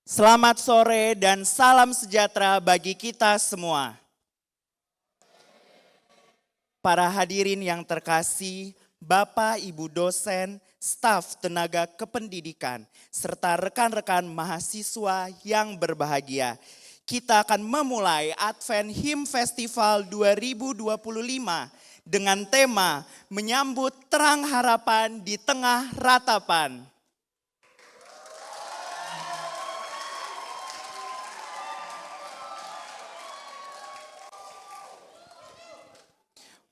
Selamat sore dan salam sejahtera bagi kita semua. Para hadirin yang terkasih, Bapak, Ibu dosen, staf tenaga kependidikan, serta rekan-rekan mahasiswa yang berbahagia. Kita akan memulai Advent Hymn Festival 2025 dengan tema menyambut terang harapan di tengah ratapan.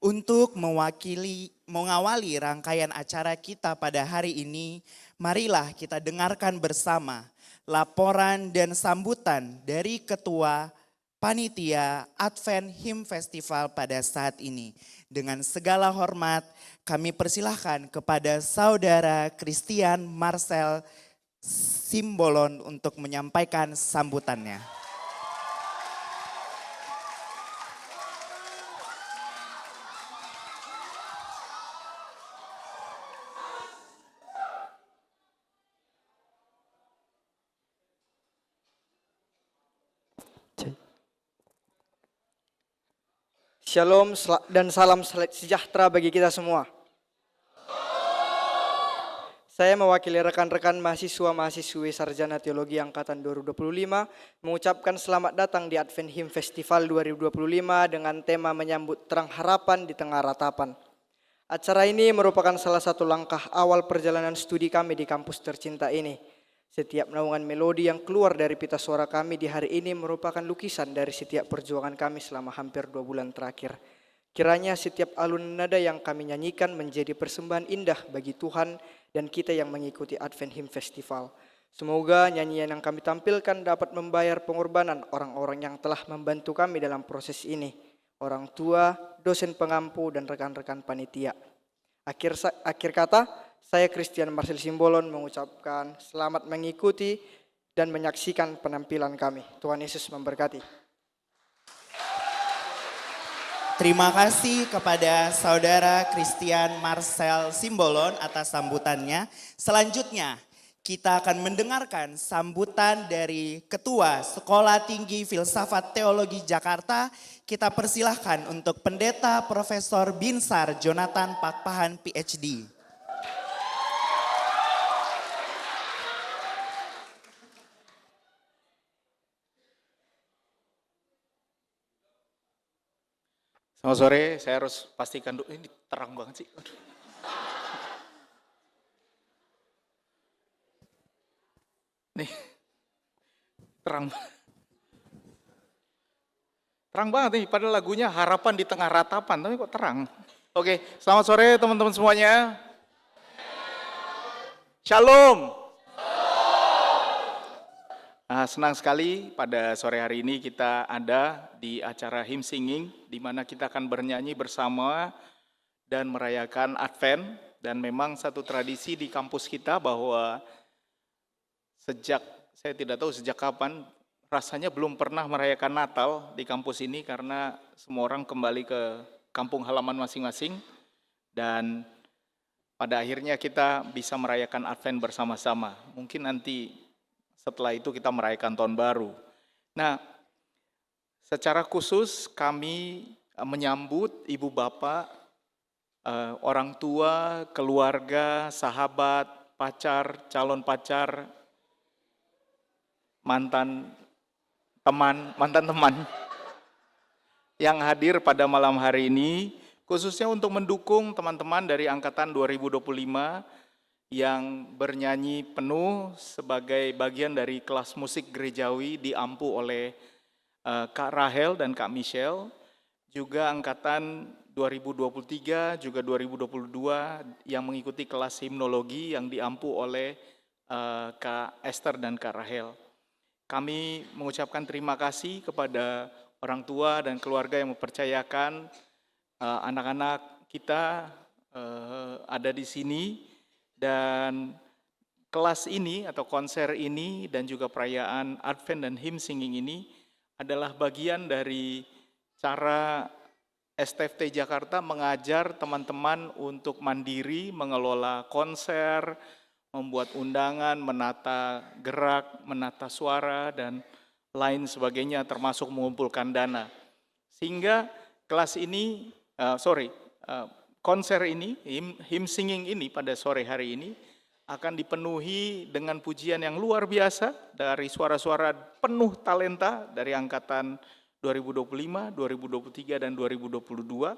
Untuk mengawali rangkaian acara kita pada hari ini, marilah kita dengarkan bersama laporan dan sambutan dari Ketua Panitia Advent Hymn Festival pada saat ini. Dengan segala hormat, kami persilahkan kepada Saudara Christian Marcel Simbolon untuk menyampaikan sambutannya. Shalom dan salam sejahtera bagi kita semua. Saya mewakili rekan-rekan mahasiswa-mahasiswi Sarjana Teologi Angkatan 2025 mengucapkan selamat datang di Advent Hymn Festival 2025 dengan tema menyambut terang harapan di tengah ratapan. Acara ini merupakan salah satu langkah awal perjalanan studi kami di kampus tercinta ini. Setiap naungan melodi yang keluar dari pita suara kami di hari ini merupakan lukisan dari setiap perjuangan kami selama hampir 2 bulan terakhir. Kiranya setiap alun nada yang kami nyanyikan menjadi persembahan indah bagi Tuhan dan kita yang mengikuti Advent Hymn Festival. Semoga nyanyian yang kami tampilkan dapat membayar pengorbanan orang-orang yang telah membantu kami dalam proses ini. Orang tua, dosen pengampu, dan rekan-rekan panitia. Akhir kata, saya Christian Marcel Simbolon mengucapkan selamat mengikuti dan menyaksikan penampilan kami. Tuhan Yesus memberkati. Terima kasih kepada Saudara Christian Marcel Simbolon atas sambutannya. Selanjutnya kita akan mendengarkan sambutan dari Ketua Sekolah Tinggi Filsafat Teologi Jakarta. Kita persilahkan untuk Pendeta Profesor Binsar Jonathan Pakpahan PhD. Selamat sore, saya harus pastikan dulu, ini terang banget sih. Aduh. Nih, terang banget nih, padahal lagunya Harapan di Tengah Ratapan, tapi kok terang. Oke, selamat sore teman-teman semuanya. Shalom. Senang sekali pada sore hari ini kita ada di acara hymn singing di mana kita akan bernyanyi bersama dan merayakan Advent, dan memang satu tradisi di kampus kita bahwa saya tidak tahu sejak kapan, rasanya belum pernah merayakan Natal di kampus ini karena semua orang kembali ke kampung halaman masing-masing dan pada akhirnya kita bisa merayakan Advent bersama-sama. Mungkin nanti setelah itu kita merayakan tahun baru. Nah, secara khusus kami menyambut ibu bapak, orang tua, keluarga, sahabat, pacar, calon pacar, mantan teman yang hadir pada malam hari ini, khususnya untuk mendukung teman-teman dari angkatan 2025 yang bernyanyi penuh sebagai bagian dari kelas musik gerejawi diampu oleh Kak Rahel dan Kak Michelle, juga angkatan 2023 juga 2022 yang mengikuti kelas himnologi yang diampu oleh Kak Esther dan Kak Rahel. Kami mengucapkan terima kasih kepada orang tua dan keluarga yang mempercayakan anak-anak kita ada di sini. Dan kelas ini atau konser ini dan juga perayaan Advent dan hymn singing ini adalah bagian dari cara STFT Jakarta mengajar teman-teman untuk mandiri mengelola konser, membuat undangan, menata gerak, menata suara, dan lain sebagainya, termasuk mengumpulkan dana. Sehingga kelas ini, konser ini, hymn singing ini pada sore hari ini akan dipenuhi dengan pujian yang luar biasa dari suara-suara penuh talenta dari angkatan 2025, 2023, dan 2022.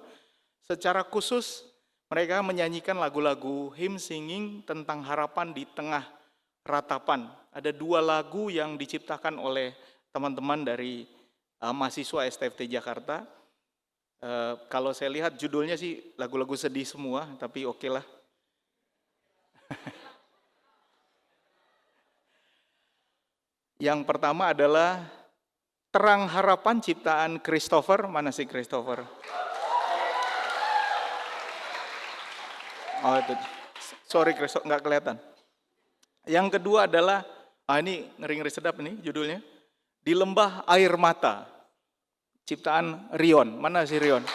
Secara khusus mereka menyanyikan lagu-lagu hymn singing tentang harapan di tengah ratapan. Ada 2 lagu yang diciptakan oleh teman-teman dari mahasiswa STFT Jakarta. Kalau saya lihat judulnya sih lagu-lagu sedih semua, tapi oke lah. Yang pertama adalah Terang Harapan ciptaan Christopher. Mana sih Christopher? Oh, itu. Sorry Christopher, nggak kelihatan. Yang kedua adalah, ini ngeri-ngeri sedap nih judulnya. Di Lembah Air Mata, ciptaan Rion. Mana sih Rion?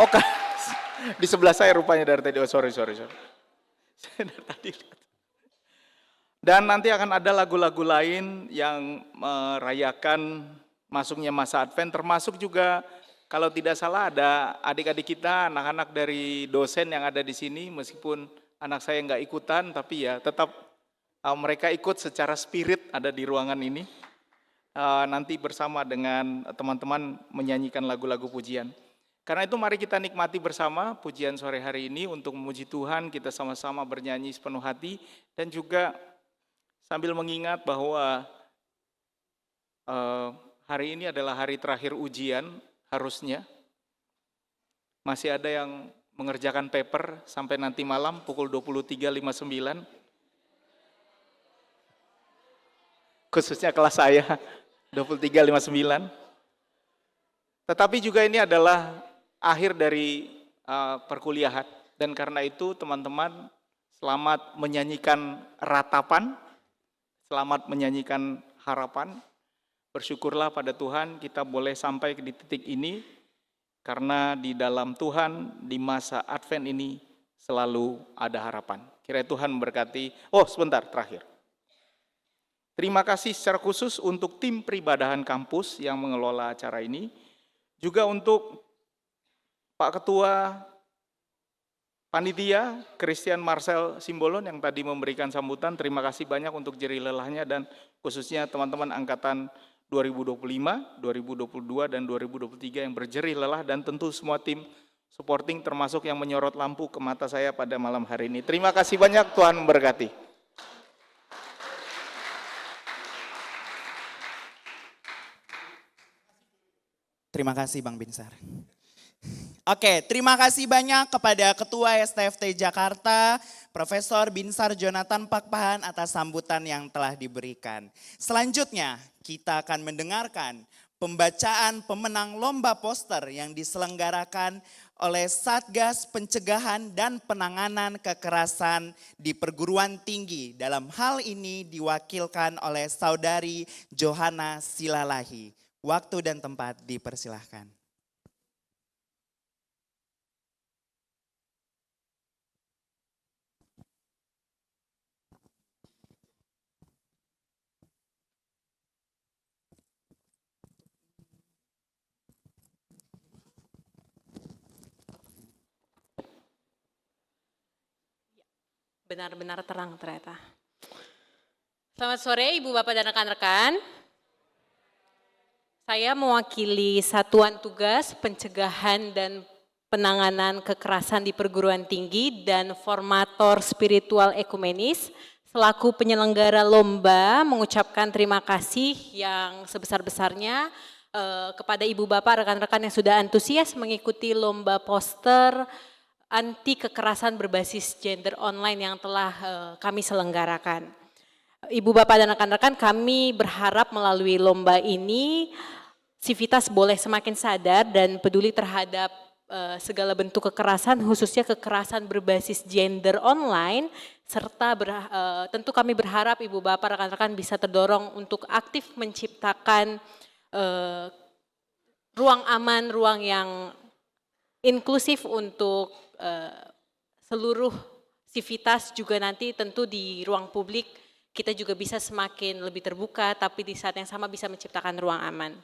Oh, di sebelah saya rupanya dari tadi. Oh, sorry. Saya dari tadi. Dan nanti akan ada lagu-lagu lain yang merayakan masuknya masa Advent, termasuk juga kalau tidak salah ada adik-adik kita, anak-anak dari dosen yang ada di sini, meskipun anak saya nggak ikutan, tapi ya tetap mereka ikut secara spirit ada di ruangan ini. Nanti bersama dengan teman-teman menyanyikan lagu-lagu pujian. Karena itu mari kita nikmati bersama pujian sore hari ini untuk memuji Tuhan, kita sama-sama bernyanyi sepenuh hati, dan juga sambil mengingat bahwa hari ini adalah hari terakhir ujian, harusnya. Masih ada yang mengerjakan paper sampai nanti malam pukul 23.59. Khususnya kelas saya, 23.59. Tetapi juga ini adalah akhir dari perkuliahan. Dan karena itu teman-teman selamat menyanyikan ratapan, selamat menyanyikan harapan. Bersyukurlah pada Tuhan kita boleh sampai di titik ini, karena di dalam Tuhan di masa Advent ini selalu ada harapan. Kiranya Tuhan memberkati. Oh sebentar, terakhir. Terima kasih secara khusus untuk tim peribadahan kampus yang mengelola acara ini. Juga untuk Pak Ketua Panitia, Christian Marcel Simbolon yang tadi memberikan sambutan. Terima kasih banyak untuk jerih lelahnya, dan khususnya teman-teman angkatan 2025, 2022, dan 2023 yang berjerih lelah, dan tentu semua tim supporting termasuk yang menyorot lampu ke mata saya pada malam hari ini. Terima kasih banyak, Tuhan memberkati. Terima kasih Bang Binsar. Oke, terima kasih banyak kepada Ketua STFT Jakarta, Profesor Binsar Jonathan Pakpahan atas sambutan yang telah diberikan. Selanjutnya, kita akan mendengarkan pembacaan pemenang lomba poster yang diselenggarakan oleh Satgas Pencegahan dan Penanganan Kekerasan di Perguruan Tinggi. Dalam hal ini diwakilkan oleh Saudari Johana Silalahi. Waktu dan tempat dipersilahkan. Benar-benar terang ternyata. Selamat sore Ibu Bapak dan rekan-rekan. Saya mewakili Satuan Tugas Pencegahan dan Penanganan Kekerasan di Perguruan Tinggi dan Formator Spiritual Ekumenis selaku penyelenggara lomba mengucapkan terima kasih yang sebesar-besarnya kepada Ibu Bapak, rekan-rekan yang sudah antusias mengikuti lomba poster anti kekerasan berbasis gender online yang telah kami selenggarakan. Ibu Bapak dan rekan-rekan, kami berharap melalui lomba ini Civitas boleh semakin sadar dan peduli terhadap segala bentuk kekerasan, khususnya kekerasan berbasis gender online, serta tentu kami berharap Ibu Bapak rekan-rekan bisa terdorong untuk aktif menciptakan ruang aman, ruang yang inklusif untuk seluruh sivitas juga nanti tentu di ruang publik kita juga bisa semakin lebih terbuka, tapi di saat yang sama bisa menciptakan ruang aman.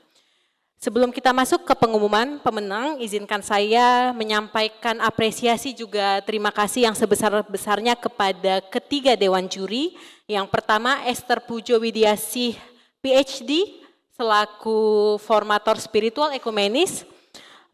Sebelum kita masuk ke pengumuman pemenang, izinkan saya menyampaikan apresiasi juga terima kasih yang sebesar-besarnya kepada ketiga Dewan Juri. Yang pertama Esther Pujo Widiasih, PhD, selaku formator spiritual ekumenis,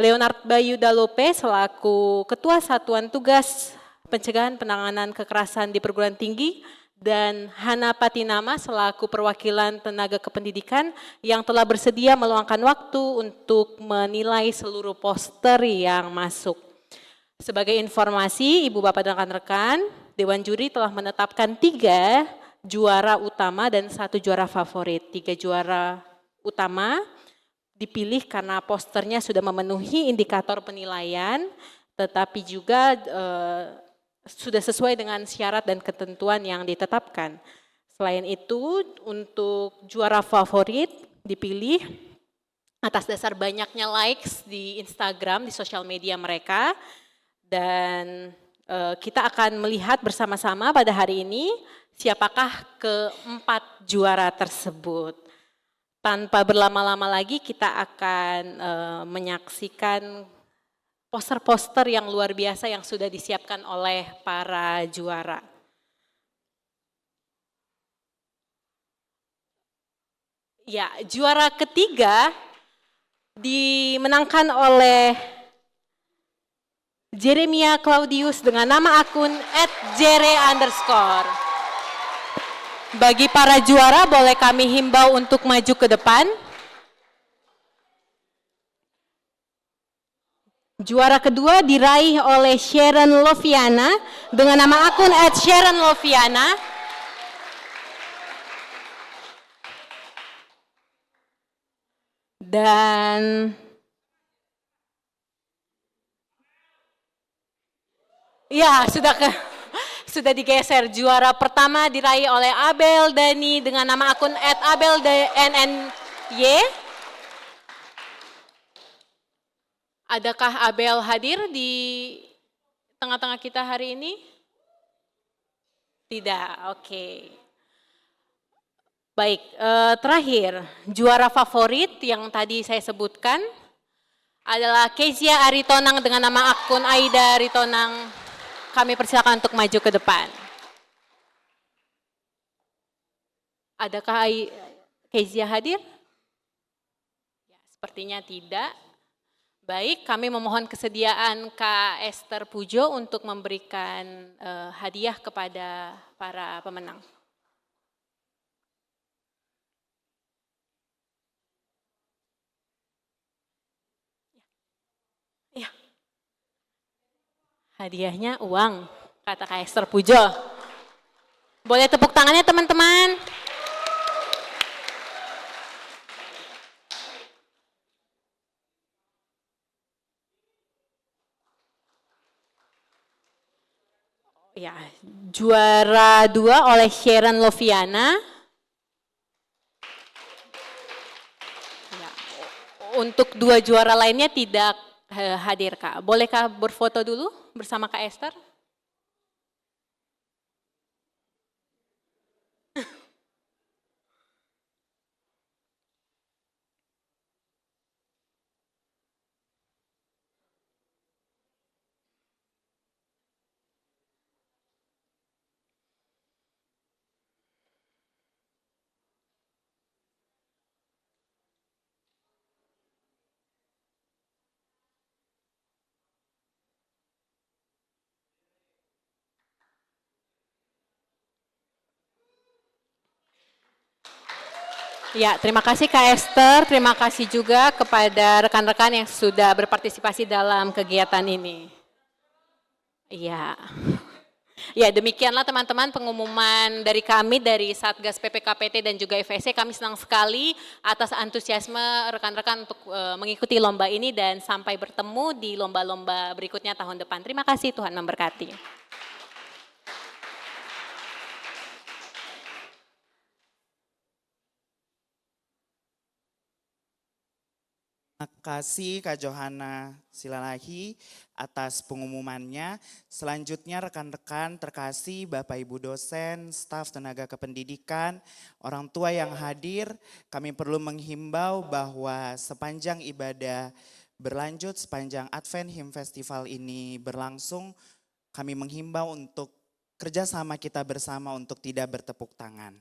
Leonard Bayu Dalope selaku Ketua Satuan Tugas Pencegahan Penanganan Kekerasan di Perguruan Tinggi, dan Hana Patinama selaku perwakilan tenaga kependidikan yang telah bersedia meluangkan waktu untuk menilai seluruh poster yang masuk. Sebagai informasi, Ibu Bapak dan rekan-rekan, Dewan Juri telah menetapkan 3 juara utama dan 1 juara favorit. 3 juara utama dipilih karena posternya sudah memenuhi indikator penilaian, tetapi juga sudah sesuai dengan syarat dan ketentuan yang ditetapkan. Selain itu, untuk juara favorit dipilih atas dasar banyaknya likes di Instagram, di sosial media mereka, dan kita akan melihat bersama-sama pada hari ini siapakah ke-4 juara tersebut. Tanpa berlama-lama lagi kita akan menyaksikan poster-poster yang luar biasa yang sudah disiapkan oleh para juara. Ya, juara ketiga dimenangkan oleh Jeremia Claudius dengan nama akun @jere_. Bagi para juara boleh kami himbau untuk maju ke depan. Juara kedua diraih oleh Sharon Loviana dengan nama akun @SharonLoviana. Dan ya, sudah digeser. Juara pertama diraih oleh Abel Dani dengan nama akun @AbelDNNY. Adakah Abel hadir di tengah-tengah kita hari ini? Tidak, oke. Baik, terakhir, juara favorit yang tadi saya sebutkan adalah Kezia Aritonang dengan nama akun Aida Aritonang. Kami persilakan untuk maju ke depan. Adakah Kezia hadir? Ya, sepertinya tidak. Baik, kami memohon kesediaan Kak Esther Pujo untuk memberikan hadiah kepada para pemenang. Ya. Hadiahnya uang, kata Kak Esther Pujo. Boleh tepuk tangannya teman-teman? Ya, juara 2 oleh Sharon Loviana. Ya, untuk 2 juara lainnya tidak hadir, Kak. Bolehkah berfoto dulu bersama Kak Esther? Ya, terima kasih Kak Esther, terima kasih juga kepada rekan-rekan yang sudah berpartisipasi dalam kegiatan ini. Ya, ya demikianlah teman-teman pengumuman dari kami dari Satgas PPKPT dan juga FSC. Kami senang sekali atas antusiasme rekan-rekan untuk mengikuti lomba ini dan sampai bertemu di lomba-lomba berikutnya tahun depan. Terima kasih, Tuhan memberkati. Terima kasih Kak Johana Silalahi atas pengumumannya. Selanjutnya rekan-rekan terkasih, Bapak Ibu dosen, staf tenaga kependidikan, orang tua yang hadir, kami perlu menghimbau bahwa sepanjang ibadah berlanjut, sepanjang Advent Hymn Festival ini berlangsung, kami menghimbau untuk kerjasama kita bersama untuk tidak bertepuk tangan.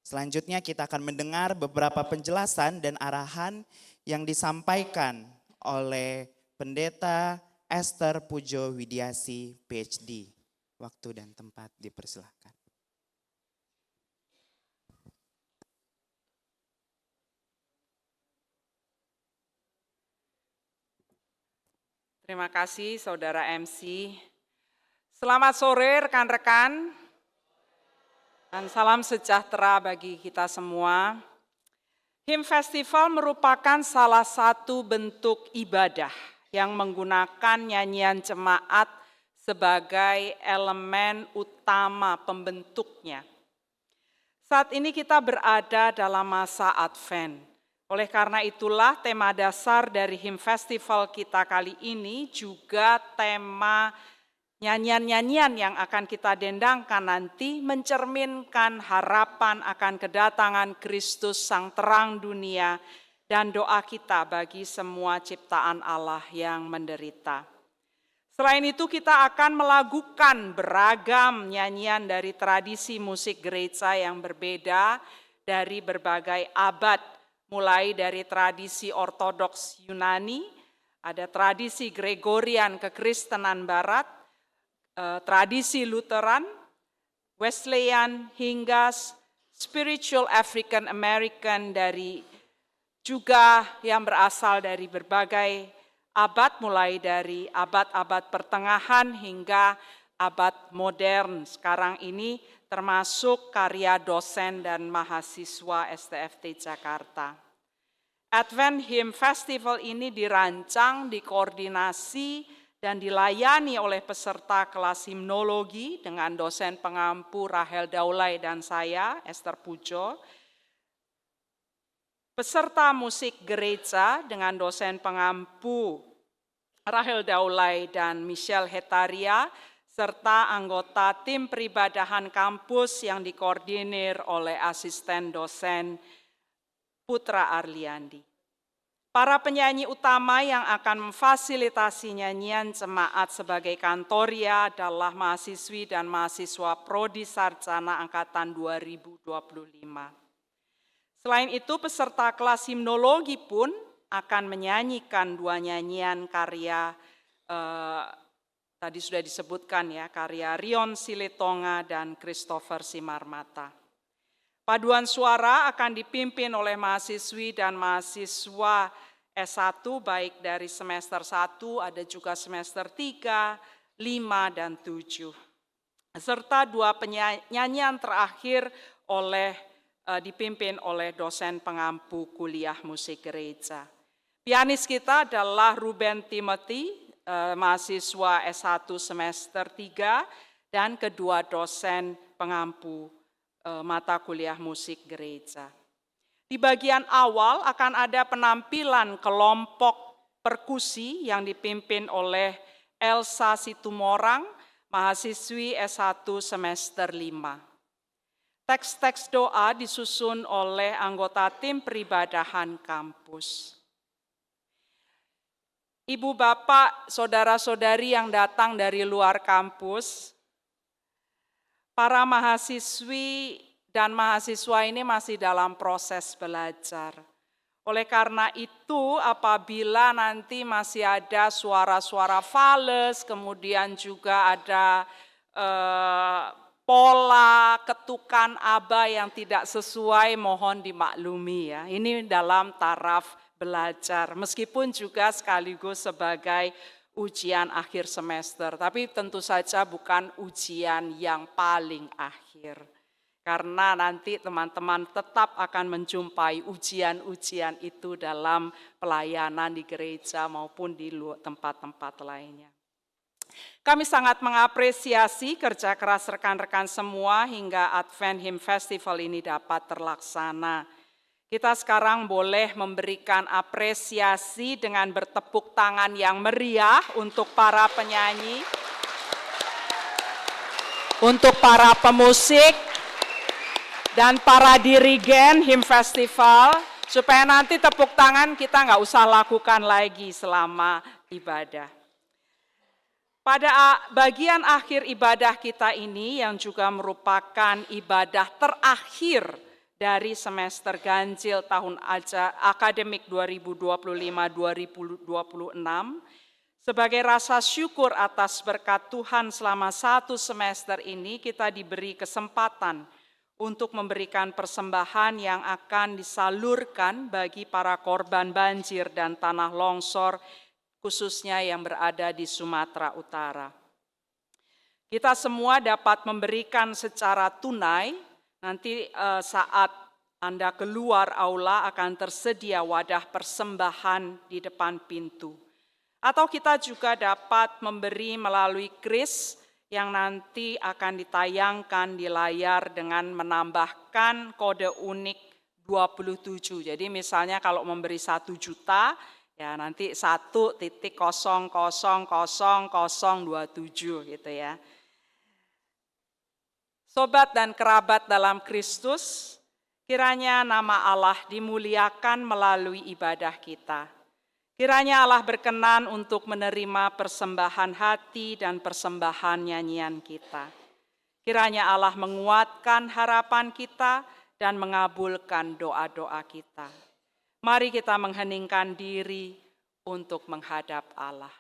Selanjutnya kita akan mendengar beberapa penjelasan dan arahan yang disampaikan oleh Pendeta Esther Pujo Widiasi, PhD. Waktu dan tempat dipersilahkan. Terima kasih Saudara MC. Selamat sore rekan-rekan. Dan salam sejahtera bagi kita semua. Hymn Festival merupakan salah satu bentuk ibadah yang menggunakan nyanyian jemaat sebagai elemen utama pembentuknya. Saat ini kita berada dalam masa Advent. Oleh karena itulah tema dasar dari Hymn Festival kita kali ini juga tema nyanyian-nyanyian yang akan kita dendangkan nanti mencerminkan harapan akan kedatangan Kristus Sang Terang dunia dan doa kita bagi semua ciptaan Allah yang menderita. Selain itu kita akan melakukan beragam nyanyian dari tradisi musik gereja yang berbeda dari berbagai abad, mulai dari tradisi Ortodoks Yunani, ada tradisi Gregorian kekristenan Barat, tradisi Lutheran, Wesleyan, hingga spiritual African American dari juga yang berasal dari berbagai abad, mulai dari abad-abad pertengahan hingga abad modern. Sekarang ini termasuk karya dosen dan mahasiswa STFT Jakarta. Advent Hymn Festival ini dirancang, dikoordinasi, dan dilayani oleh peserta kelas himnologi dengan dosen pengampu Rahel Daulay dan saya, Esther Pujo. Peserta musik gereja dengan dosen pengampu Rahel Daulay dan Michelle Hetaria, serta anggota tim peribadahan kampus yang dikoordinir oleh asisten dosen Putra Arliandi. Para penyanyi utama yang akan memfasilitasi nyanyian jemaat sebagai kantoria adalah mahasiswi dan mahasiswa Prodi Sarjana Angkatan 2025. Selain itu, peserta kelas himnologi pun akan menyanyikan dua nyanyian karya, tadi sudah disebutkan ya, karya Rion Silitonga dan Christopher Simarmata. Paduan suara akan dipimpin oleh mahasiswi dan mahasiswa S1 baik dari semester 1, ada juga semester 3, 5, dan 7. Serta dua penyanyian terakhir dipimpin oleh dosen pengampu kuliah musik gereja. Pianis kita adalah Ruben Timothy, mahasiswa S1 semester 3, dan kedua dosen pengampu mata kuliah musik gereja. Di bagian awal akan ada penampilan kelompok perkusi yang dipimpin oleh Elsa Situmorang, mahasiswi S1 semester 5. Teks-teks doa disusun oleh anggota tim peribadahan kampus. Ibu, bapak, saudara-saudari yang datang dari luar kampus, para mahasiswi dan mahasiswa ini masih dalam proses belajar. Oleh karena itu, apabila nanti masih ada suara-suara fales, kemudian juga ada pola ketukan aba yang tidak sesuai, mohon dimaklumi ya. Ini dalam taraf belajar, meskipun juga sekaligus sebagai ujian akhir semester, tapi tentu saja bukan ujian yang paling akhir. Karena nanti teman-teman tetap akan menjumpai ujian-ujian itu dalam pelayanan di gereja maupun di tempat-tempat lainnya. Kami sangat mengapresiasi kerja keras rekan-rekan semua hingga Advent Hymn Festival ini dapat terlaksana. Kita sekarang boleh memberikan apresiasi dengan bertepuk tangan yang meriah untuk para penyanyi, untuk para pemusik, dan para dirigen HIM Festival, supaya nanti tepuk tangan kita nggak usah lakukan lagi selama ibadah. Pada bagian akhir ibadah kita ini yang juga merupakan ibadah terakhir dari semester ganjil tahun akademik 2025-2026, sebagai rasa syukur atas berkat Tuhan selama satu semester ini, kita diberi kesempatan untuk memberikan persembahan yang akan disalurkan bagi para korban banjir dan tanah longsor, khususnya yang berada di Sumatera Utara. Kita semua dapat memberikan secara tunai, nanti saat Anda keluar aula akan tersedia wadah persembahan di depan pintu. Atau kita juga dapat memberi melalui kris yang nanti akan ditayangkan di layar dengan menambahkan kode unik 27. Jadi misalnya kalau memberi 1 juta, ya nanti 1.000027 gitu ya. Sobat dan kerabat dalam Kristus, kiranya nama Allah dimuliakan melalui ibadah kita. Kiranya Allah berkenan untuk menerima persembahan hati dan persembahan nyanyian kita. Kiranya Allah menguatkan harapan kita dan mengabulkan doa-doa kita. Mari kita mengheningkan diri untuk menghadap Allah.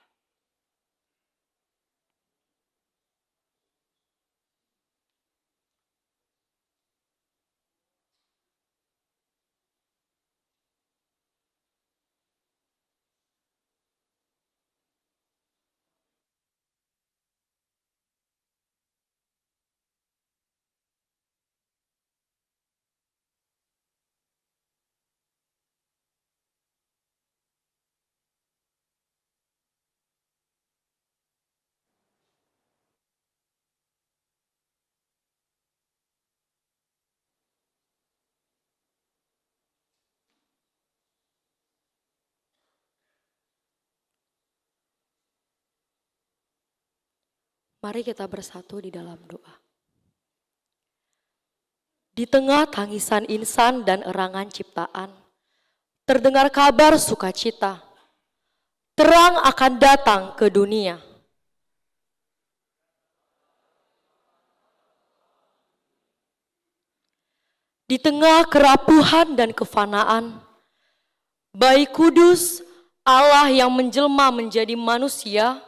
Mari kita bersatu di dalam doa. Di tengah tangisan insan dan erangan ciptaan, terdengar kabar sukacita. Terang akan datang ke dunia. Di tengah kerapuhan dan kefanaan, Bayi Kudus, Allah yang menjelma menjadi manusia,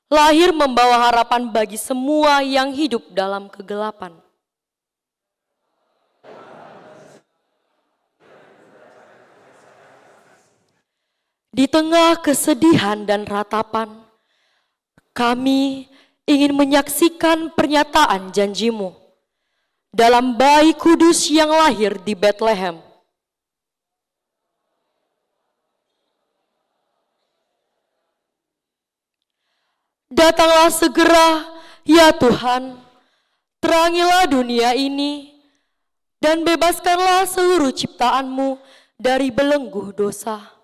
lahir membawa harapan bagi semua yang hidup dalam kegelapan. Di tengah kesedihan dan ratapan, kami ingin menyaksikan pernyataan janjimu dalam Bayi Kudus yang lahir di Bethlehem. Datanglah segera, ya Tuhan, terangilah dunia ini, dan bebaskanlah seluruh ciptaan-Mu dari belenggu dosa.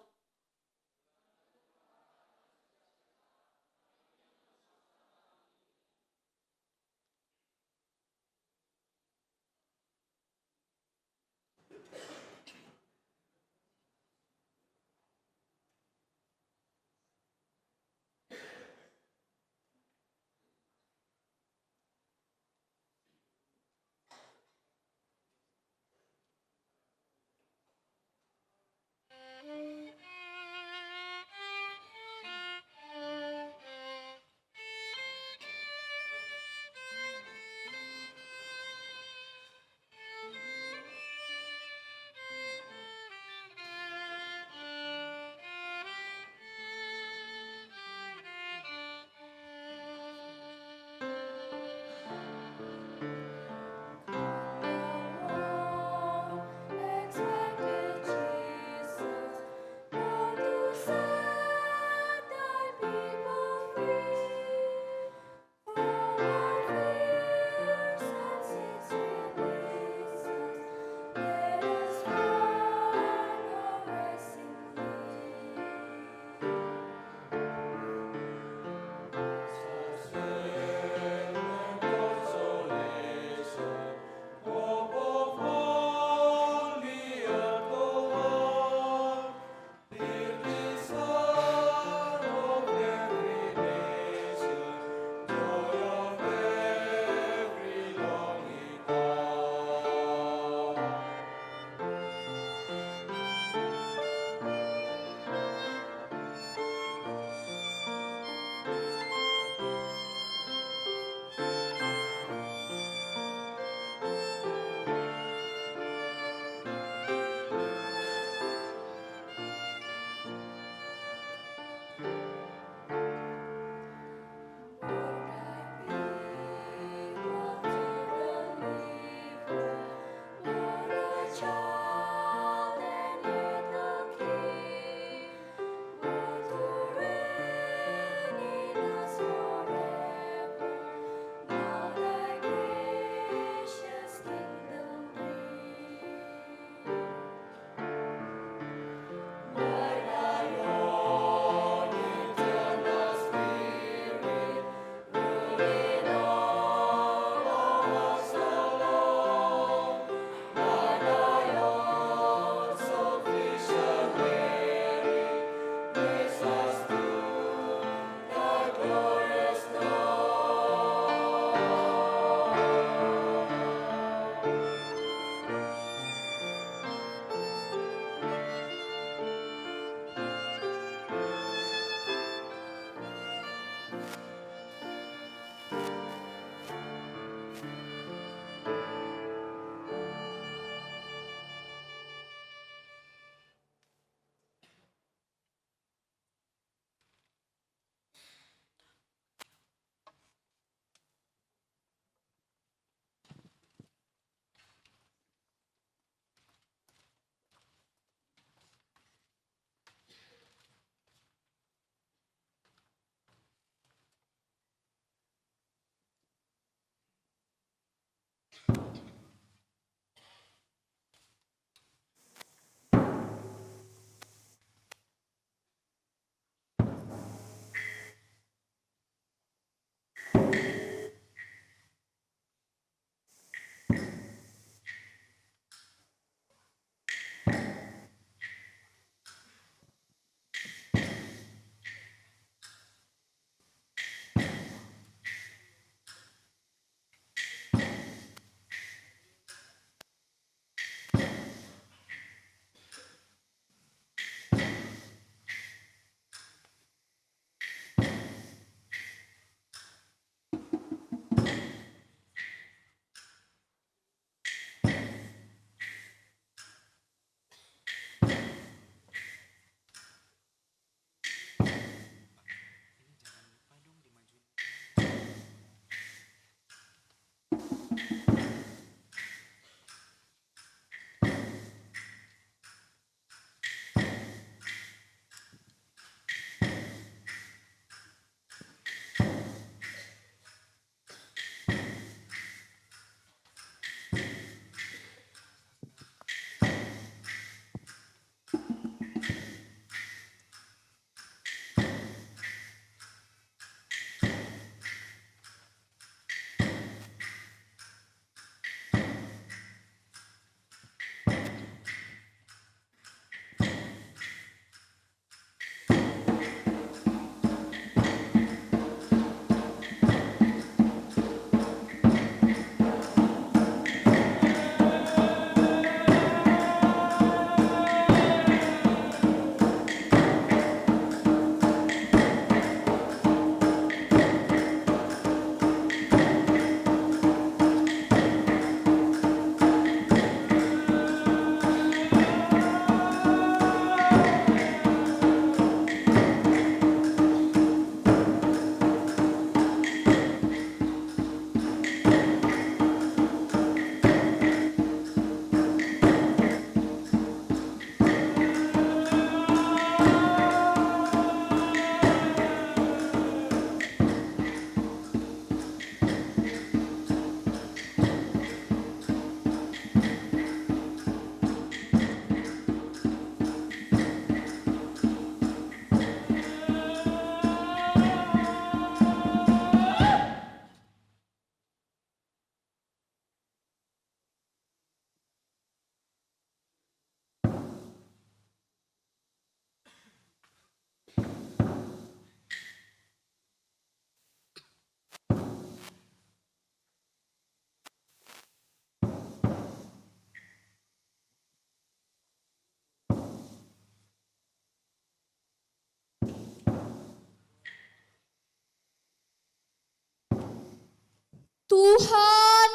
Tuhan,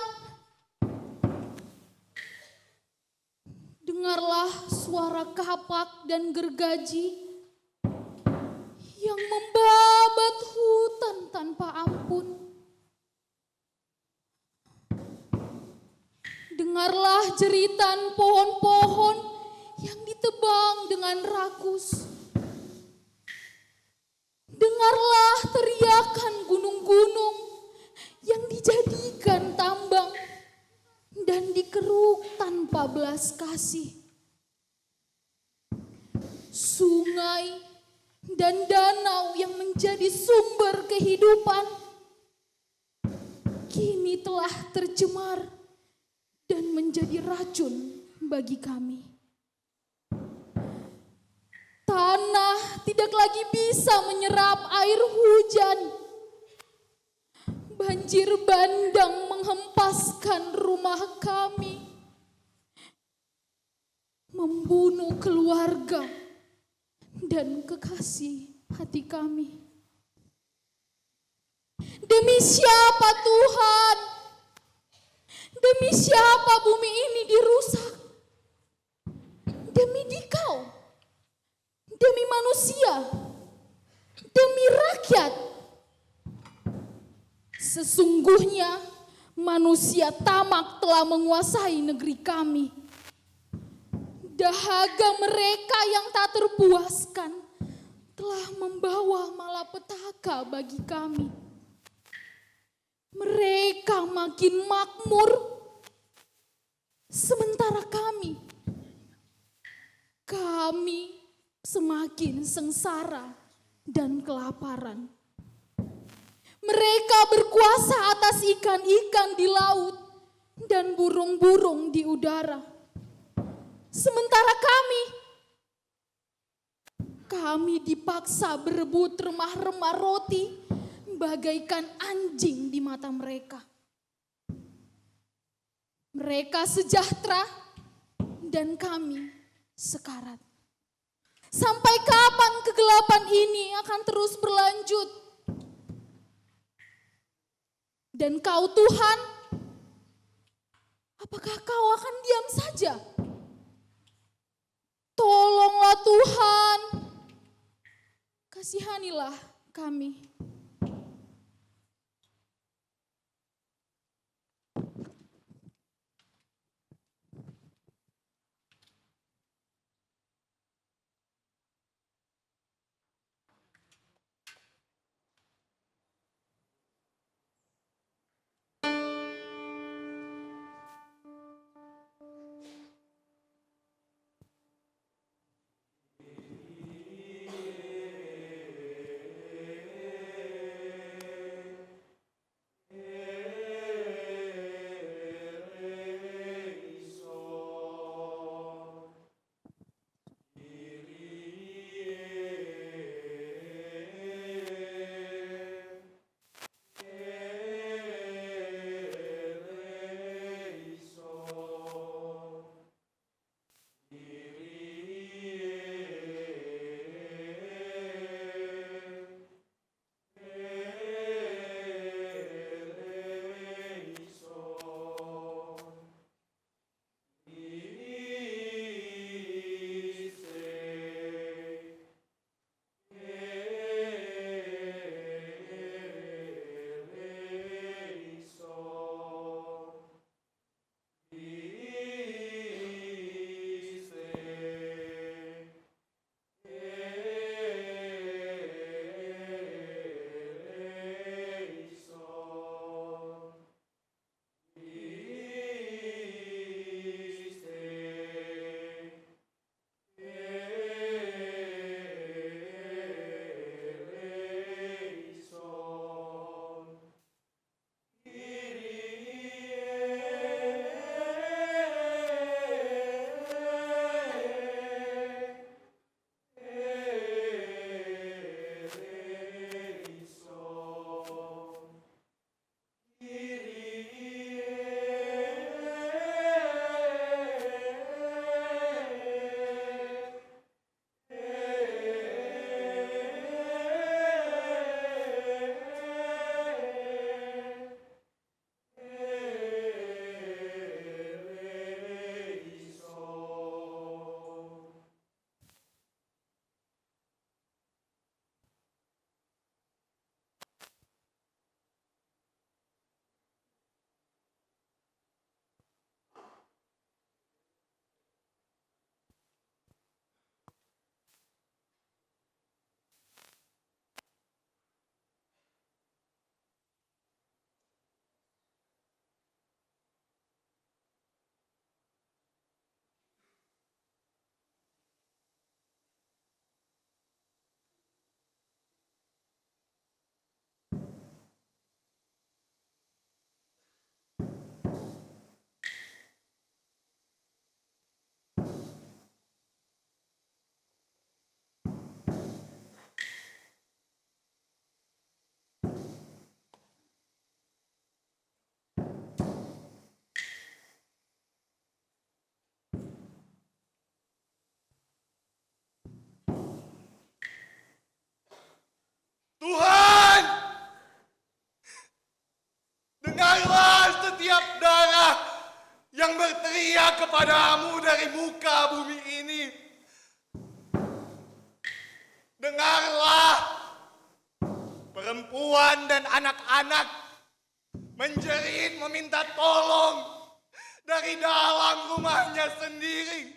dengarlah suara kapak dan gergaji yang membabat hutan tanpa ampun. Dengarlah jeritan pohon-pohon yang ditebang dengan rakus. Dengarlah teriakan gunung-gunung yang dijadikan tambang dan dikeruk tanpa belas kasih. Sungai dan danau yang menjadi sumber kehidupan kini telah tercemar dan menjadi racun bagi kami. Tanah tidak lagi bisa menyerap air hujan. Banjir bandang menghempaskan rumah kami, membunuh keluarga dan kekasih hati kami. Demi siapa Tuhan? Demi siapa bumi ini dirusak? Demi Dikau, demi manusia, demi rakyat. Sesungguhnya manusia tamak telah menguasai negeri kami. Dahaga mereka yang tak terpuaskan telah membawa malapetaka bagi kami. Mereka makin makmur, sementara kami semakin sengsara dan kelaparan. Mereka berkuasa atas ikan-ikan di laut dan burung-burung di udara. Sementara kami dipaksa berebut remah-remah roti bagaikan anjing di mata mereka. Mereka sejahtera dan kami sekarat. Sampai kapan kegelapan ini akan terus berlanjut? Dan Kau Tuhan, apakah Kau akan diam saja? Tolonglah Tuhan, kasihanilah kami. padamu dari muka bumi ini. Dengarlah, perempuan dan anak-anak menjerit meminta tolong dari dalam rumahnya sendiri.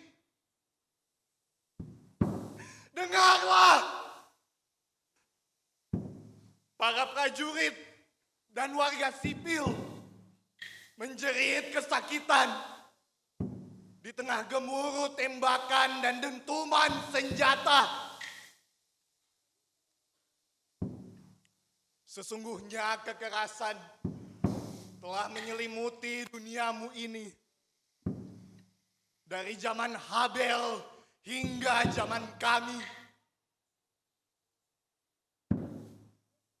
Dengarlah, para prajurit dan warga sipil menjerit kesakitan di tengah gemuruh tembakan dan dentuman senjata. Sesungguhnya kekerasan telah menyelimuti duniamu ini. Dari zaman Habel hingga zaman kami.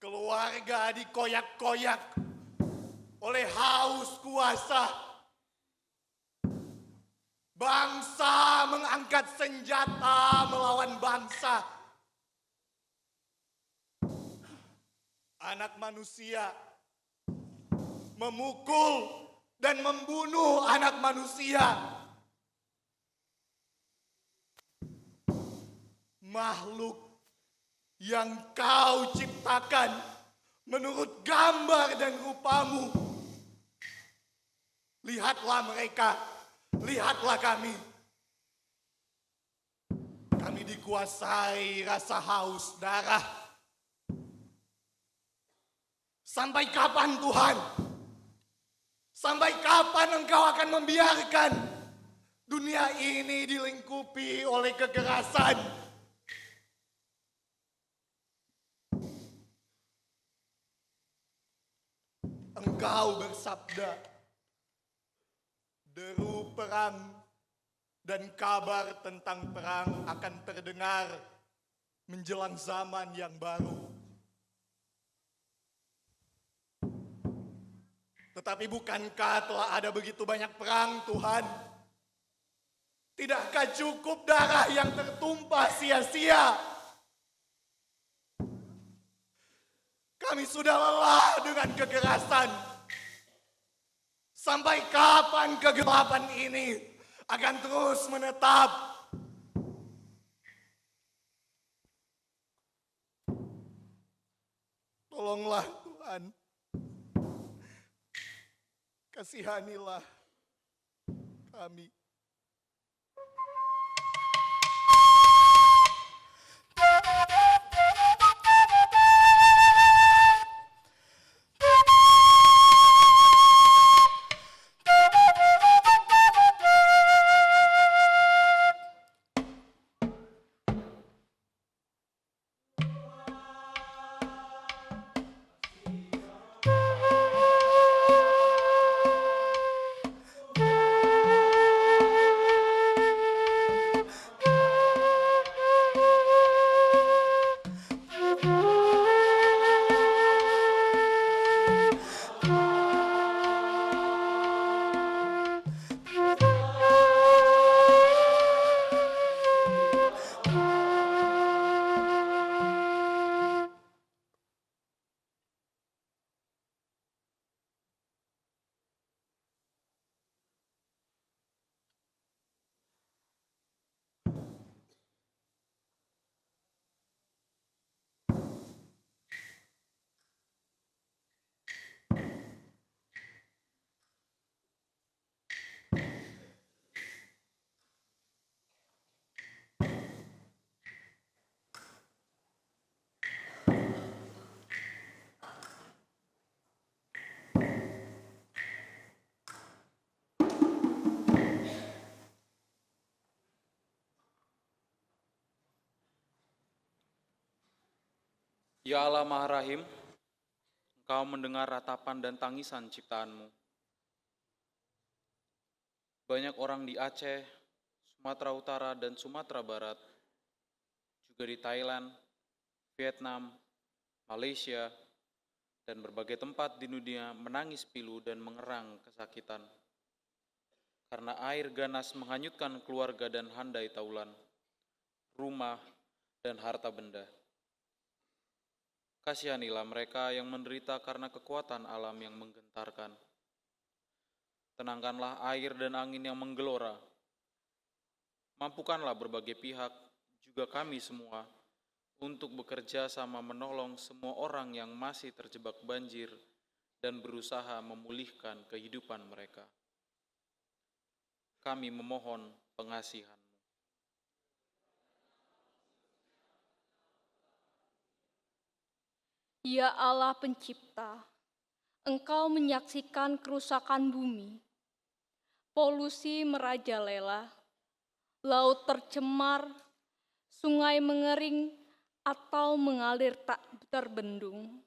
Keluarga dikoyak-koyak oleh haus kuasa. Bangsa mengangkat senjata melawan bangsa. Anak manusia memukul dan membunuh anak manusia. Makhluk yang kau ciptakan menurut gambar dan rupamu. Lihatlah mereka, lihatlah kami. Kami dikuasai rasa haus darah. Sampai kapan Tuhan? Sampai kapan Engkau akan membiarkan dunia ini dilingkupi oleh kekerasan? Engkau bersabda, deru perang dan kabar tentang perang akan terdengar menjelang zaman yang baru. Tetapi bukankah telah ada begitu banyak perang, Tuhan? Tidakkah cukup darah yang tertumpah sia-sia? Kami sudah lelah dengan kekerasan. Sampai kapan kegelapan ini akan terus menetap? Tolonglah Tuhan. Kasihanilah kami. Ya Allah Maha Rahim, Engkau mendengar ratapan dan tangisan ciptaanmu. Banyak orang di Aceh, Sumatera Utara, dan Sumatera Barat, juga di Thailand, Vietnam, Malaysia, dan berbagai tempat di dunia menangis pilu dan mengerang kesakitan. Karena air ganas menghanyutkan keluarga dan handai taulan, rumah, dan harta benda. Kasihanilah mereka yang menderita karena kekuatan alam yang menggentarkan. tenangkanlah air dan angin yang menggelora. Mampukanlah berbagai pihak, juga kami semua, untuk bekerja sama menolong semua orang yang masih terjebak banjir dan berusaha memulihkan kehidupan mereka. Kami memohon pengasihan. Ya Allah Pencipta, Engkau menyaksikan kerusakan bumi, polusi merajalela, laut tercemar, sungai mengering atau mengalir tak terbendung,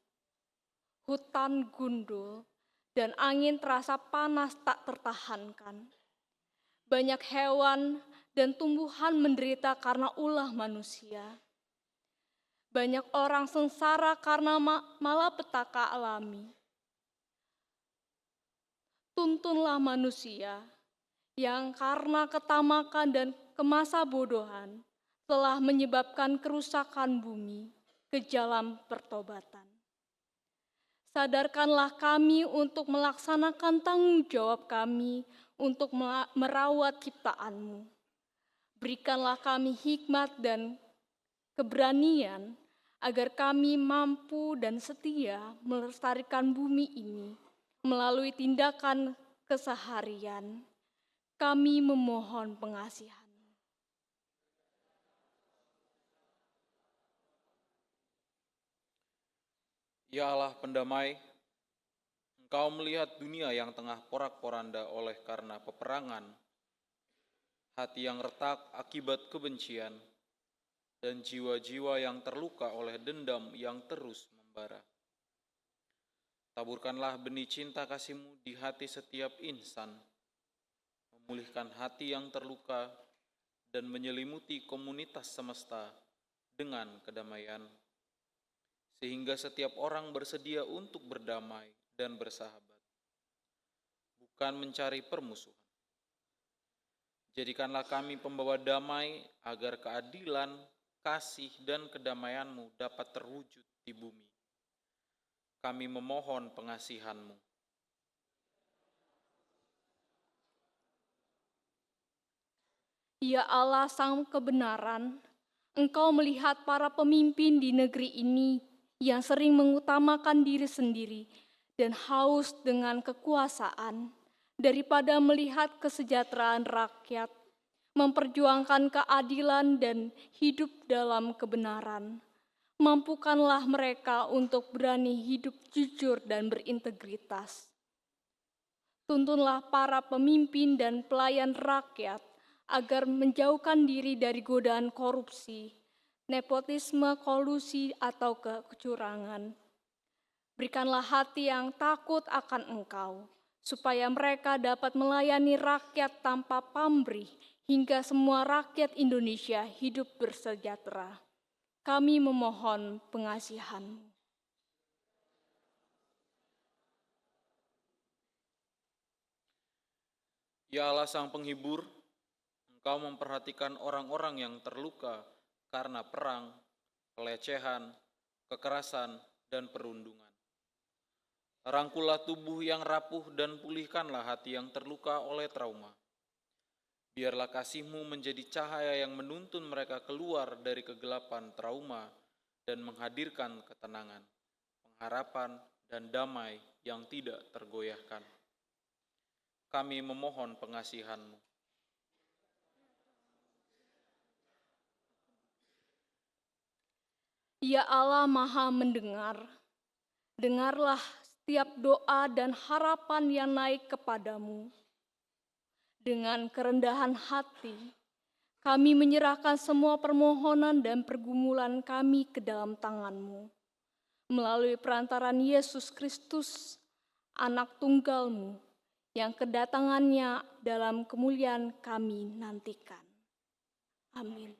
hutan gundul, dan angin terasa panas tak tertahankan. Banyak hewan dan tumbuhan menderita karena ulah manusia. Banyak orang sengsara karena malapetaka alami. Tuntunlah manusia yang karena ketamakan dan kemasabodohan telah menyebabkan kerusakan bumi ke jalan pertobatan. Sadarkanlah kami untuk melaksanakan tanggung jawab kami untuk merawat ciptaan-Mu. Berikanlah kami hikmat dan keberanian agar kami mampu dan setia melestarikan bumi ini melalui tindakan keseharian. Kami memohon pengasihan. Ya Allah pendamai, Engkau melihat dunia yang tengah porak-poranda oleh karena peperangan, hati yang retak akibat kebencian, dan jiwa-jiwa yang terluka oleh dendam yang terus membara. Taburkanlah benih cinta kasih-Mu di hati setiap insan, memulihkan hati yang terluka, dan menyelimuti komunitas semesta dengan kedamaian, sehingga setiap orang bersedia untuk berdamai dan bersahabat, bukan mencari permusuhan. Jadikanlah kami pembawa damai agar keadilan, kasih, dan kedamaian-Mu dapat terwujud di bumi. Kami memohon pengasihan-Mu. Ya Allah Sang Kebenaran, Engkau melihat para pemimpin di negeri ini yang sering mengutamakan diri sendiri dan haus dengan kekuasaan daripada melihat kesejahteraan rakyat, memperjuangkan keadilan dan hidup dalam kebenaran. Mampukanlah mereka untuk berani hidup jujur dan berintegritas. Tuntunlah para pemimpin dan pelayan rakyat agar menjauhkan diri dari godaan korupsi, nepotisme, kolusi, atau kecurangan. Berikanlah hati yang takut akan Engkau, supaya mereka dapat melayani rakyat tanpa pamrih, hingga semua rakyat Indonesia hidup bersejahtera. Kami memohon pengasihan-Mu. Ya Allah Sang Penghibur, Engkau memperhatikan orang-orang yang terluka karena perang, pelecehan, kekerasan, dan perundungan. Rangkullah tubuh yang rapuh dan pulihkanlah hati yang terluka oleh trauma. Biarlah kasih-Mu menjadi cahaya yang menuntun mereka keluar dari kegelapan trauma dan menghadirkan ketenangan, pengharapan, dan damai yang tidak tergoyahkan. Kami memohon pengasihan-Mu. Ya Allah Maha Mendengar, dengarlah setiap doa dan harapan yang naik kepadamu. Dengan kerendahan hati, kami menyerahkan semua permohonan dan pergumulan kami ke dalam tangan-Mu. Melalui perantaran Yesus Kristus, anak tunggal-Mu, yang kedatangannya dalam kemuliaan kami nantikan. Amin.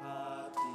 Hati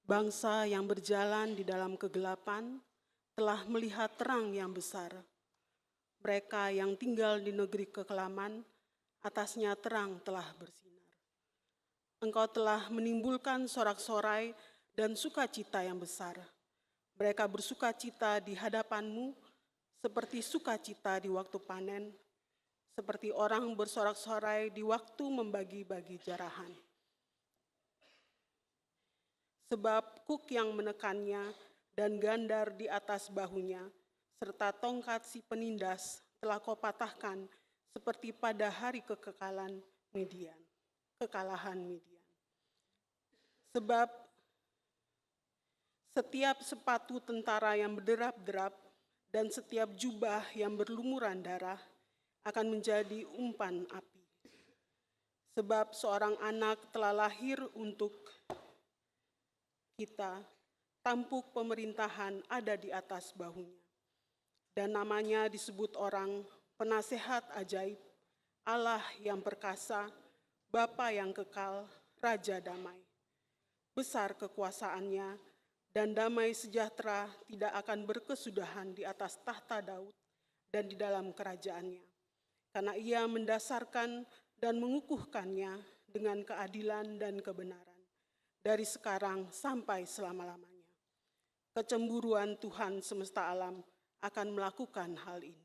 Bangsa yang berjalan di dalam kegelapan telah melihat terang yang besar. Mereka yang tinggal di negeri kekelaman, atasnya terang telah bersinar. Engkau telah menimbulkan sorak-sorai dan sukacita yang besar. Mereka bersukacita di hadapanmu, seperti sukacita di waktu panen, seperti orang bersorak-sorai di waktu membagi-bagi jarahan. Sebab kuk yang menekannya dan gandar di atas bahunya, serta tongkat si penindas telah kau patahkan seperti pada hari kekalahan Midian. Sebab setiap sepatu tentara yang berderap-derap dan setiap jubah yang berlumuran darah akan menjadi umpan api. Sebab seorang anak telah lahir untuk kita, tampuk pemerintahan ada di atas bahunya. Dan namanya disebut orang penasehat ajaib, Allah yang perkasa, Bapa yang kekal, Raja damai. Besar kekuasaannya dan damai sejahtera tidak akan berkesudahan di atas tahta Daud dan di dalam kerajaannya. Karena ia mendasarkan dan mengukuhkannya dengan keadilan dan kebenaran dari sekarang sampai selama-lamanya. Kecemburuan Tuhan semesta alam akan melakukan hal ini.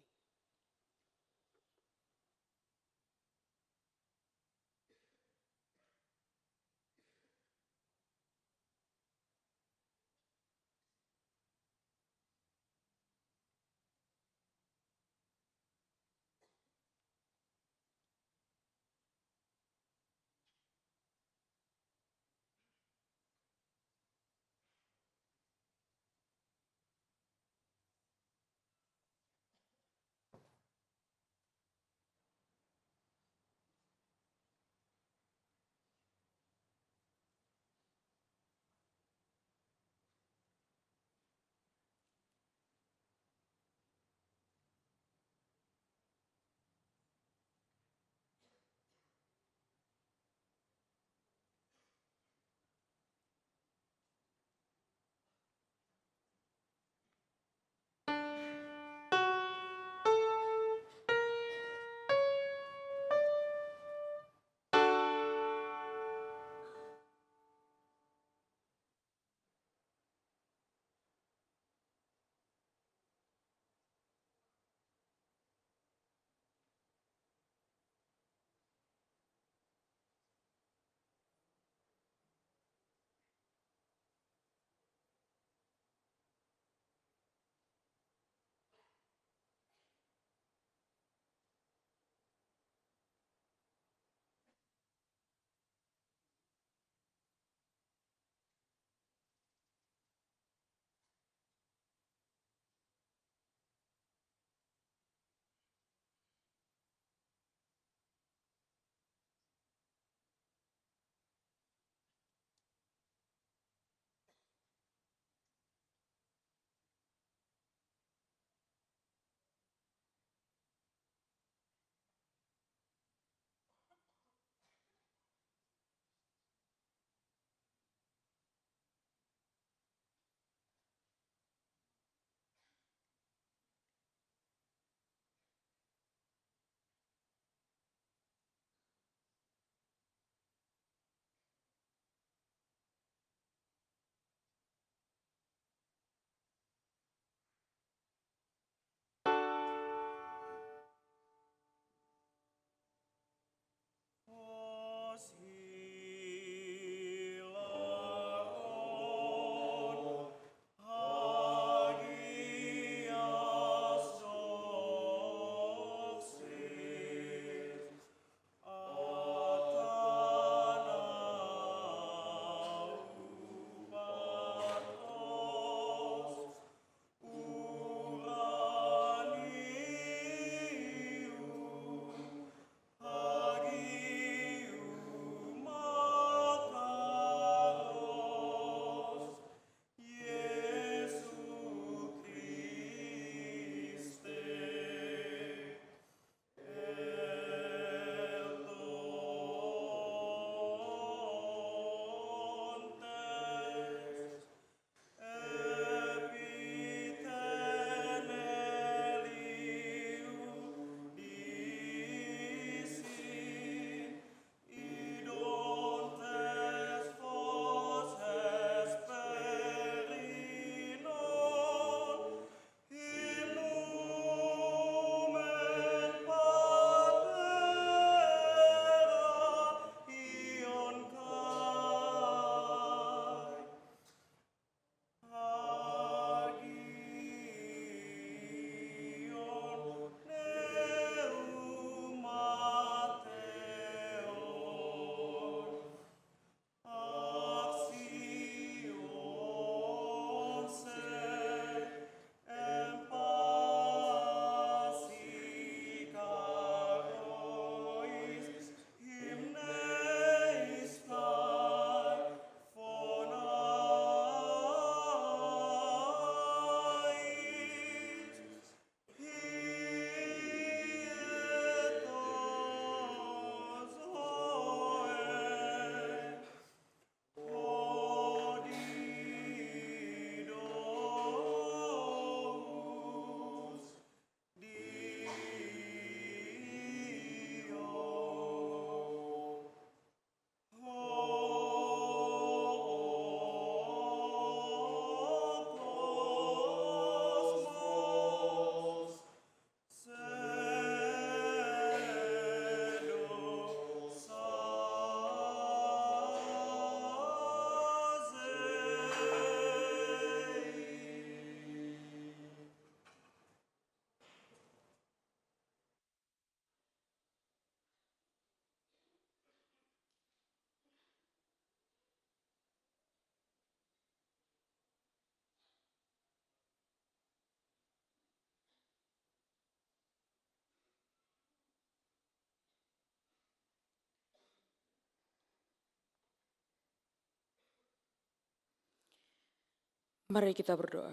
Mari kita berdoa.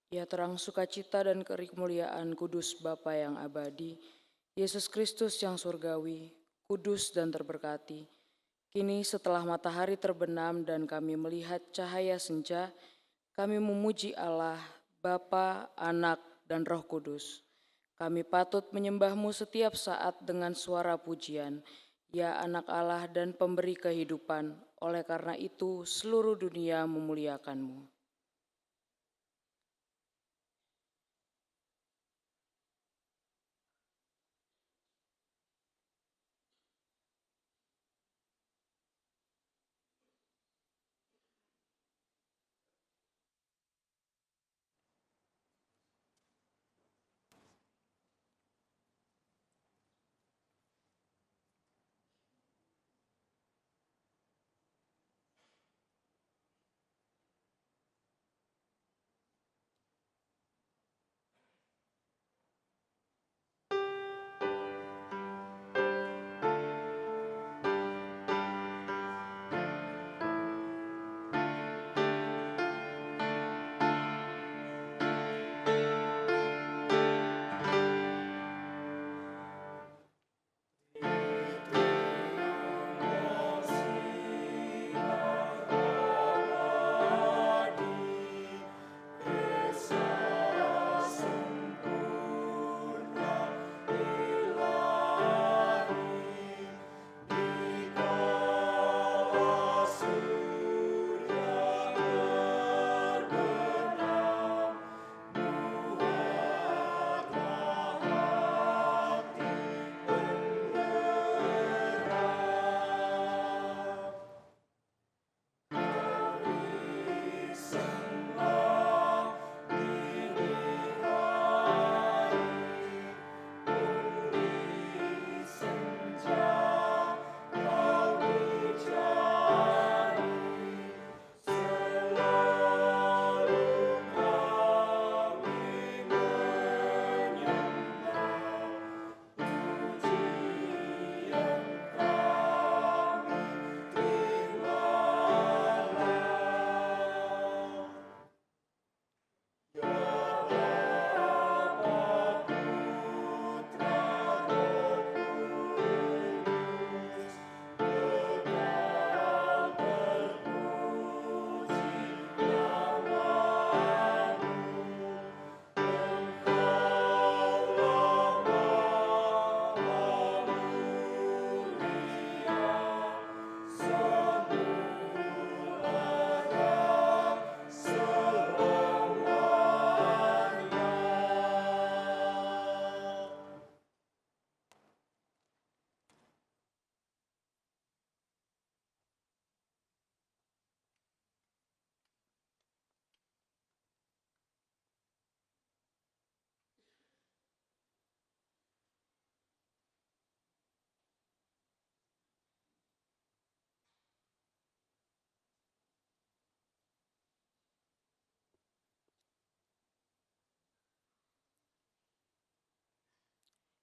Ya terang sukacita dan kemuliaan kudus Bapa yang abadi, Yesus Kristus yang surgawi, kudus dan terberkati. Kini setelah matahari terbenam dan kami melihat cahaya senja, kami memuji Allah, Bapa, Anak, dan Roh Kudus. Kami patut menyembah-Mu setiap saat dengan suara pujian, ya Anak Allah dan pemberi kehidupan. Oleh karena itu, seluruh dunia memuliakan-Mu.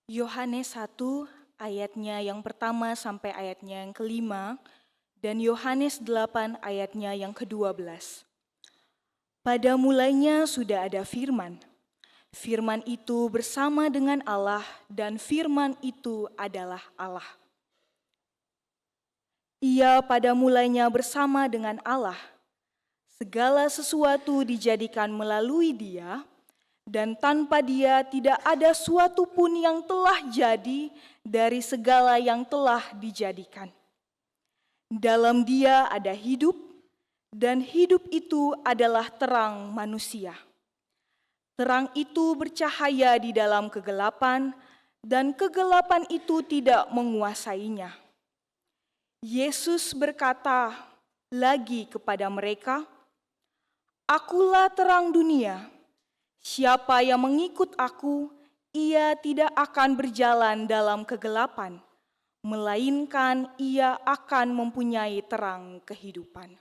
Yohanes 1 ayatnya yang pertama sampai ayatnya yang kelima, dan Yohanes 8 ayatnya yang ke-12. Pada mulanya sudah ada firman. Firman itu bersama dengan Allah dan firman itu adalah Allah. Ia pada mulanya bersama dengan Allah. Segala sesuatu dijadikan melalui Dia, dan tanpa Dia tidak ada suatu pun yang telah jadi dari segala yang telah dijadikan. Dalam Dia ada hidup, dan hidup itu adalah terang manusia. Terang itu bercahaya di dalam kegelapan, dan kegelapan itu tidak menguasainya. Yesus berkata lagi kepada mereka, "Akulah terang dunia. Siapa yang mengikut aku, ia tidak akan berjalan dalam kegelapan, melainkan ia akan mempunyai terang kehidupan."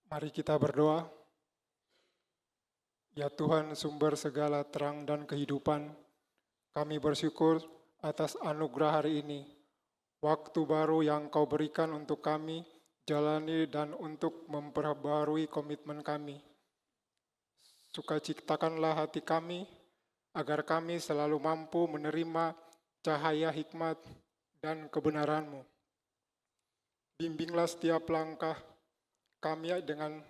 Mari kita berdoa. Ya Tuhan, sumber segala terang dan kehidupan, kami bersyukur atas anugerah hari ini, waktu baru yang Kau berikan untuk kami jalani dan untuk memperbarui komitmen kami. Sukacitakanlah hati kami, agar kami selalu mampu menerima cahaya hikmat dan kebenaran-Mu. Bimbinglah setiap langkah kami dengan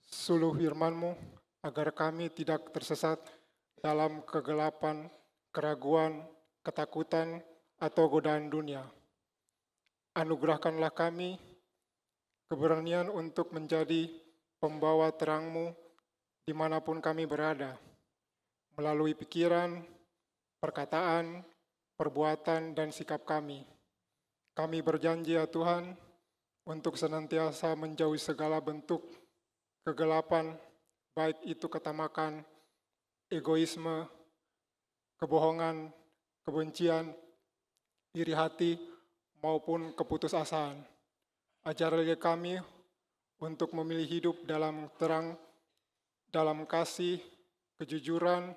suluh firman-Mu, agar kami tidak tersesat dalam kegelapan, keraguan, ketakutan, atau godaan dunia. Anugerahkanlah kami keberanian untuk menjadi pembawa terang-Mu dimanapun kami berada, melalui pikiran, perkataan, perbuatan, dan sikap kami. Kami berjanji ya Tuhan, untuk senantiasa menjauhi segala bentuk kegelapan, baik itu ketamakan, egoisme, kebohongan, kebencian, iri hati, maupun keputusasaan. Ajarilah kami untuk memilih hidup dalam terang, dalam kasih, kejujuran,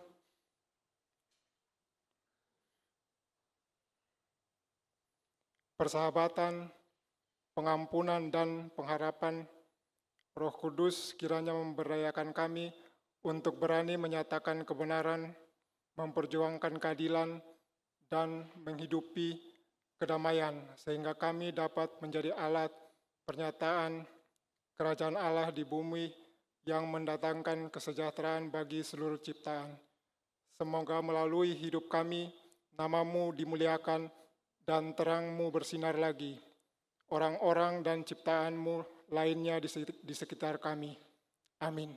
persahabatan, pengampunan, dan pengharapan. Roh Kudus kiranya memberdayakan kami untuk berani menyatakan kebenaran, memperjuangkan keadilan, dan menghidupi kedamaian, sehingga kami dapat menjadi alat pernyataan kerajaan Allah di bumi yang mendatangkan kesejahteraan bagi seluruh ciptaan. Semoga melalui hidup kami, nama-Mu dimuliakan dan terang-Mu bersinar lagi. Orang-orang dan ciptaan-Mu lainnya di sekitar kami. Amin.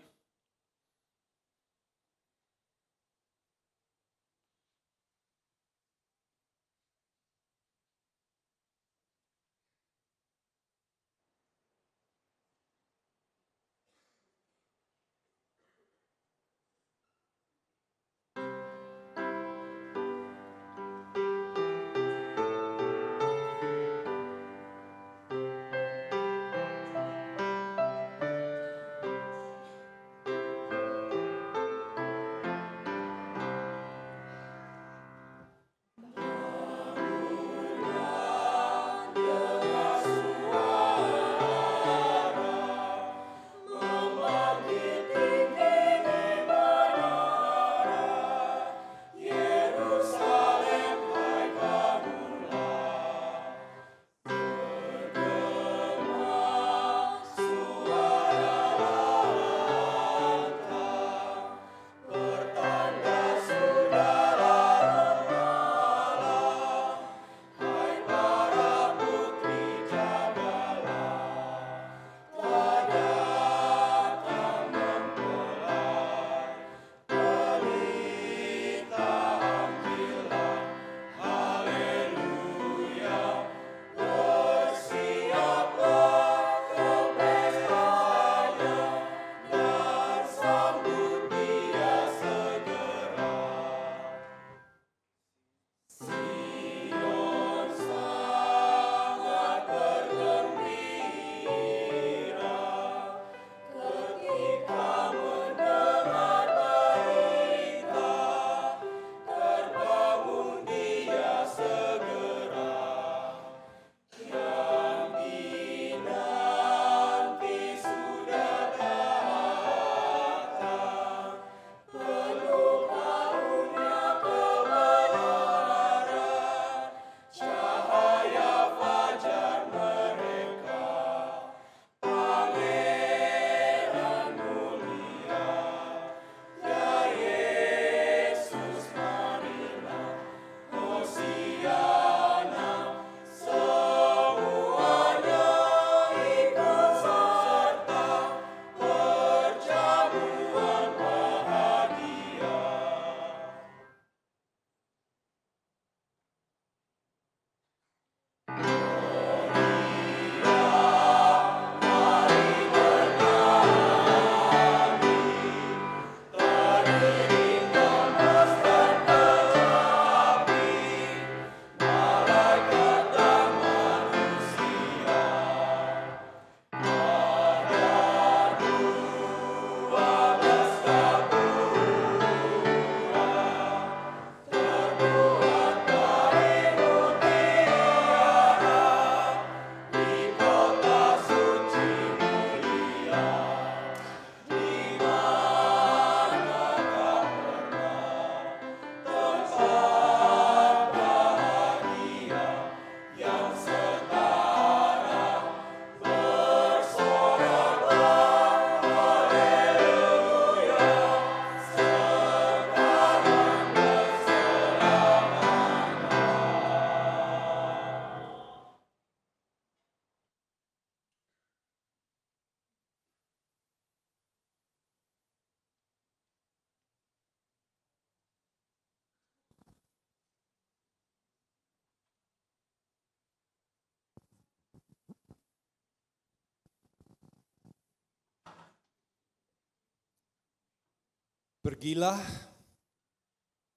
Pergilah,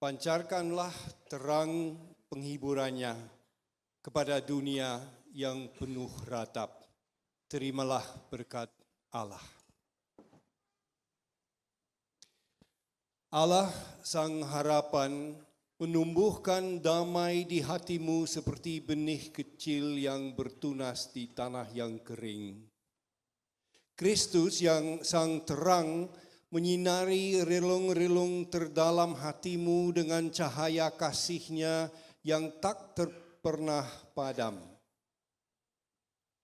pancarkanlah terang penghiburannya kepada dunia yang penuh ratap. Terimalah berkat Allah. Allah sang harapan menumbuhkan damai di hatimu seperti benih kecil yang bertunas di tanah yang kering. Kristus yang sang terang menyinari relung-relung terdalam hatimu dengan cahaya kasih-Nya yang tak pernah padam.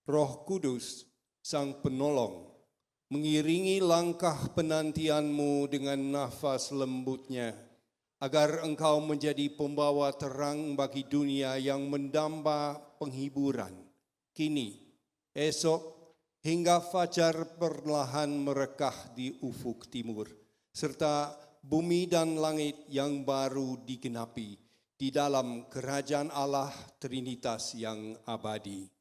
Roh Kudus, sang penolong, mengiringi langkah penantianmu dengan nafas lembutnya, agar engkau menjadi pembawa terang bagi dunia yang mendamba penghiburan. Kini, esok, hingga fajar perlahan merekah di ufuk timur, serta bumi dan langit yang baru digenapi di dalam kerajaan Allah Trinitas yang abadi.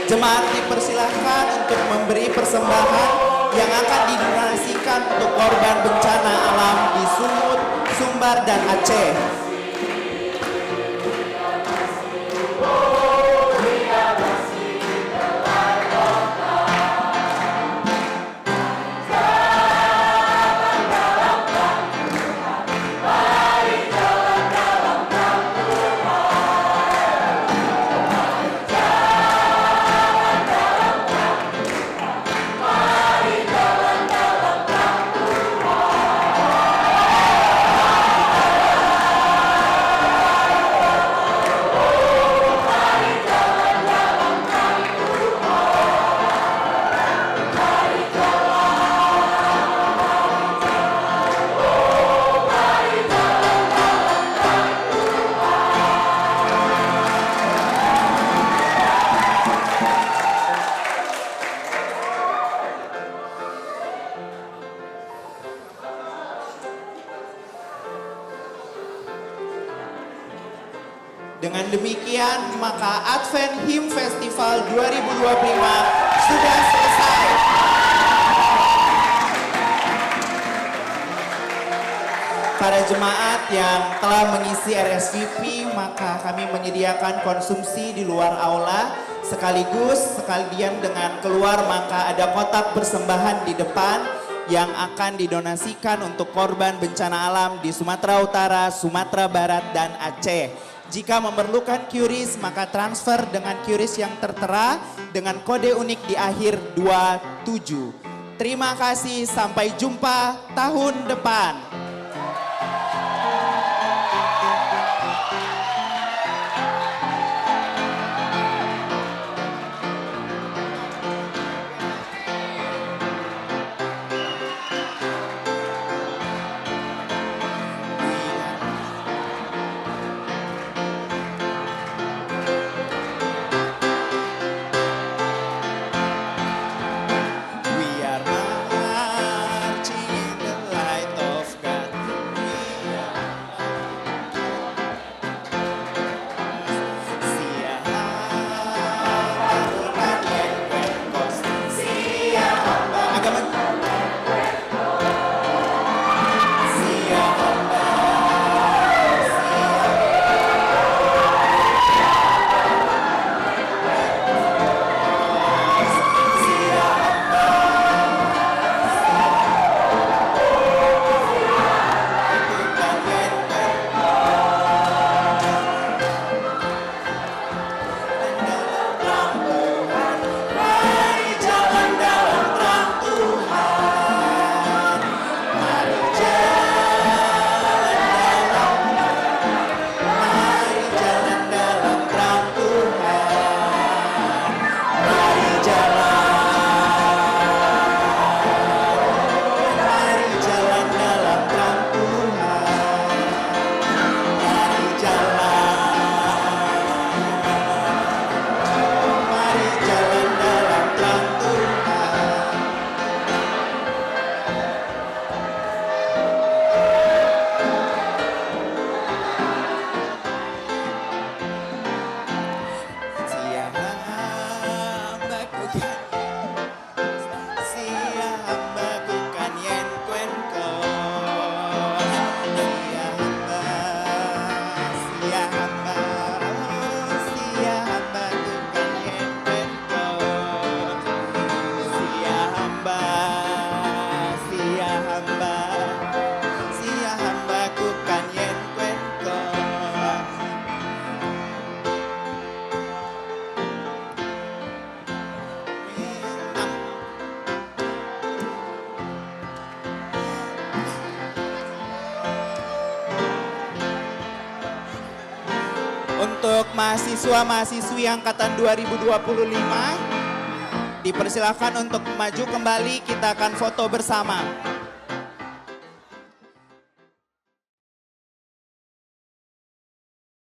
Jemaat dipersilahkan untuk memberi persembahan yang akan didonasikan untuk korban bencana alam di Sumut, Sumbar, dan Aceh. Dengan demikian, maka Advent Hymn Festival 2025 sudah selesai. Para jemaat yang telah mengisi RSVP, maka kami menyediakan konsumsi di luar aula. Sekaligus, sekalian dengan keluar, maka ada kotak persembahan di depan yang akan didonasikan untuk korban bencana alam di Sumatera Utara, Sumatera Barat, dan Aceh. Jika memerlukan QRIS, maka transfer dengan QRIS yang tertera dengan kode unik di akhir 27. Terima kasih, sampai jumpa tahun depan. Untuk mahasiswa-mahasiswi angkatan 2025, dipersilahkan untuk maju kembali, kita akan foto bersama.